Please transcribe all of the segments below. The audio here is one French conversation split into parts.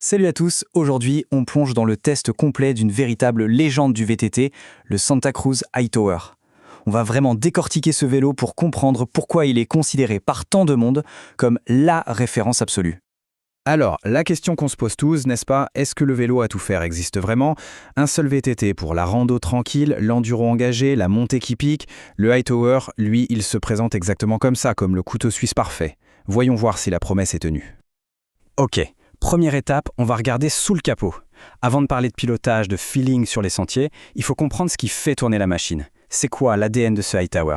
Salut à tous, aujourd'hui on plonge dans le test complet d'une véritable légende du VTT, le Santa Cruz Hightower. On va vraiment décortiquer ce vélo pour comprendre pourquoi il est considéré par tant de monde comme LA référence absolue. Alors, la question qu'on se pose tous, n'est-ce pas, est-ce que le vélo à tout faire existe vraiment? Un seul VTT pour la rando tranquille, l'enduro engagé, la montée qui pique. Le Hightower, lui, il se présente exactement comme ça, comme le couteau suisse parfait. Voyons voir si la promesse est tenue. Ok, première étape, on va regarder sous le capot. Avant de parler de pilotage, de feeling sur les sentiers, il faut comprendre ce qui fait tourner la machine. C'est quoi l'ADN de ce Hightower?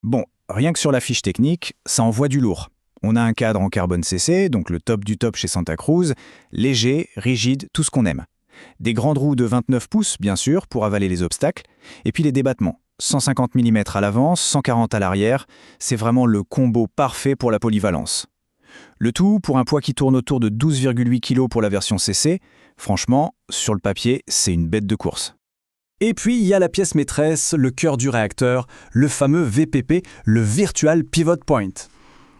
Bon, rien que sur la fiche technique, ça envoie du lourd. On a un cadre en carbone CC, donc le top du top chez Santa Cruz, léger, rigide, tout ce qu'on aime. Des grandes roues de 29 pouces, bien sûr, pour avaler les obstacles, et puis les débattements. 150 mm à l'avant, 140 à l'arrière, c'est vraiment le combo parfait pour la polyvalence. Le tout pour un poids qui tourne autour de 12,8 kg pour la version CC. Franchement, sur le papier, c'est une bête de course. Et puis il y a la pièce maîtresse, le cœur du réacteur, le fameux VPP, le Virtual Pivot Point.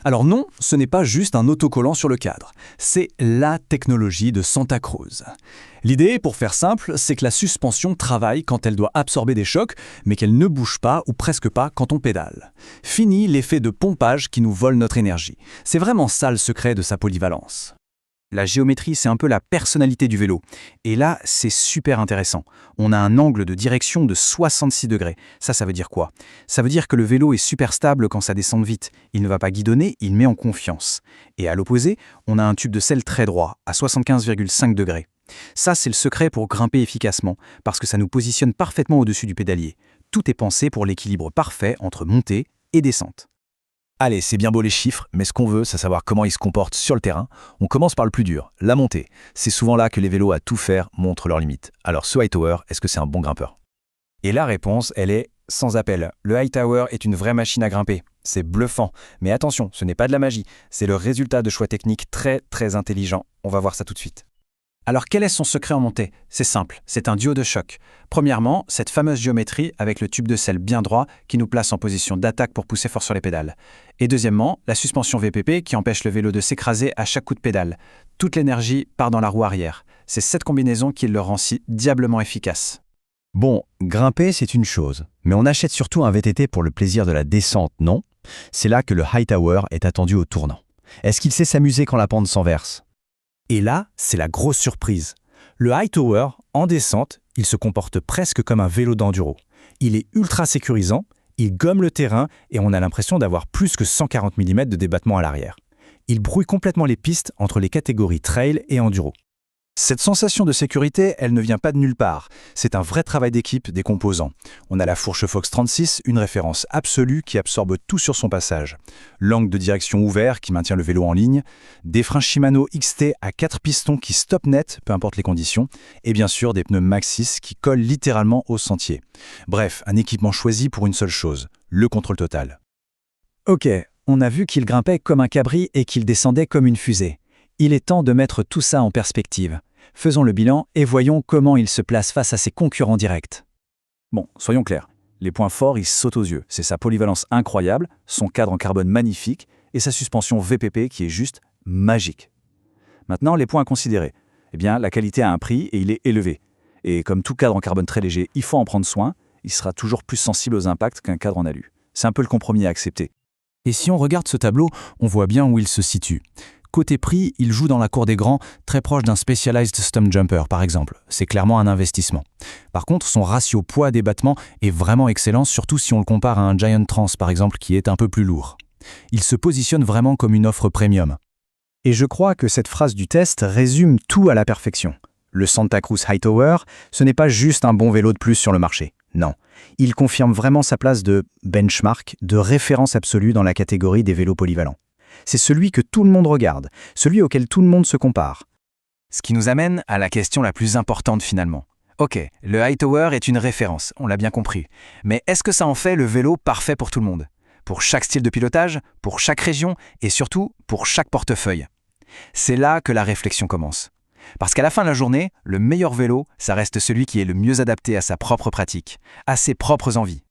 Alors non, ce n'est pas juste un autocollant sur le cadre, c'est la technologie de Santa Cruz. L'idée, pour faire simple, c'est que la suspension travaille quand elle doit absorber des chocs, mais qu'elle ne bouge pas ou presque pas quand on pédale. Fini l'effet de pompage qui nous vole notre énergie. C'est vraiment ça le secret de sa polyvalence. La géométrie, c'est un peu la personnalité du vélo. Et là, c'est super intéressant. On a un angle de direction de 66 degrés. Ça veut dire quoi? Ça veut dire que le vélo est super stable quand ça descend vite. Il ne va pas guidonner, il met en confiance. Et à l'opposé, on a un tube de selle très droit, à 75,5 degrés. Ça, c'est le secret pour grimper efficacement, parce que ça nous positionne parfaitement au-dessus du pédalier. Tout est pensé pour l'équilibre parfait entre montée et descente. Allez, c'est bien beau les chiffres, mais ce qu'on veut, c'est savoir comment ils se comportent sur le terrain. On commence par le plus dur, la montée. C'est souvent là que les vélos à tout faire montrent leurs limites. Alors ce Hightower, est-ce que c'est un bon grimpeur? Et la réponse, elle est sans appel. Le Hightower est une vraie machine à grimper. C'est bluffant. Mais attention, ce n'est pas de la magie. C'est le résultat de choix techniques très intelligents. On va voir ça tout de suite. Alors quel est son secret en montée? C'est simple, c'est un duo de choc. Premièrement, cette fameuse géométrie avec le tube de selle bien droit qui nous place en position d'attaque pour pousser fort sur les pédales. Et deuxièmement, la suspension VPP qui empêche le vélo de s'écraser à chaque coup de pédale. Toute l'énergie part dans la roue arrière. C'est cette combinaison qui le rend si diablement efficace. Bon, grimper, c'est une chose. Mais on achète surtout un VTT pour le plaisir de la descente, non? C'est là que le Hightower est attendu au tournant. Est-ce qu'il sait s'amuser quand la pente s'enverse? Et là, c'est la grosse surprise. Le Hightower, en descente, il se comporte presque comme un vélo d'enduro. Il est ultra sécurisant, il gomme le terrain et on a l'impression d'avoir plus que 140 mm de débattement à l'arrière. Il brouille complètement les pistes entre les catégories trail et enduro. Cette sensation de sécurité, elle ne vient pas de nulle part. C'est un vrai travail d'équipe des composants. On a la fourche Fox 36, une référence absolue qui absorbe tout sur son passage. L'angle de direction ouvert qui maintient le vélo en ligne, des freins Shimano XT à 4 pistons qui stoppent net, peu importe les conditions, et bien sûr des pneus Maxxis qui collent littéralement au sentier. Bref, un équipement choisi pour une seule chose, le contrôle total. Ok, on a vu qu'il grimpait comme un cabri et qu'il descendait comme une fusée. Il est temps de mettre tout ça en perspective. Faisons le bilan et voyons comment il se place face à ses concurrents directs. Bon, soyons clairs. Les points forts, ils sautent aux yeux. C'est sa polyvalence incroyable, son cadre en carbone magnifique et sa suspension VPP qui est juste magique. Maintenant, les points à considérer. Eh bien, la qualité a un prix et il est élevé. Et comme tout cadre en carbone très léger, il faut en prendre soin. Il sera toujours plus sensible aux impacts qu'un cadre en alu. C'est un peu le compromis à accepter. Et si on regarde ce tableau, on voit bien où il se situe. Côté prix, il joue dans la cour des grands, très proche d'un Specialized Stump Jumper par exemple. C'est clairement un investissement. Par contre, son ratio poids-débattement est vraiment excellent, surtout si on le compare à un Giant Trans par exemple, qui est un peu plus lourd. Il se positionne vraiment comme une offre premium. Et je crois que cette phrase du test résume tout à la perfection. Le Santa Cruz Hightower, ce n'est pas juste un bon vélo de plus sur le marché. Non, il confirme vraiment sa place de benchmark, de référence absolue dans la catégorie des vélos polyvalents. C'est celui que tout le monde regarde, celui auquel tout le monde se compare. Ce qui nous amène à la question la plus importante finalement. Ok, le Hightower est une référence, on l'a bien compris. Mais est-ce que ça en fait le vélo parfait pour tout le monde? Pour chaque style de pilotage, pour chaque région et surtout pour chaque portefeuille? C'est là que la réflexion commence. Parce qu'à la fin de la journée, le meilleur vélo, ça reste celui qui est le mieux adapté à sa propre pratique, à ses propres envies.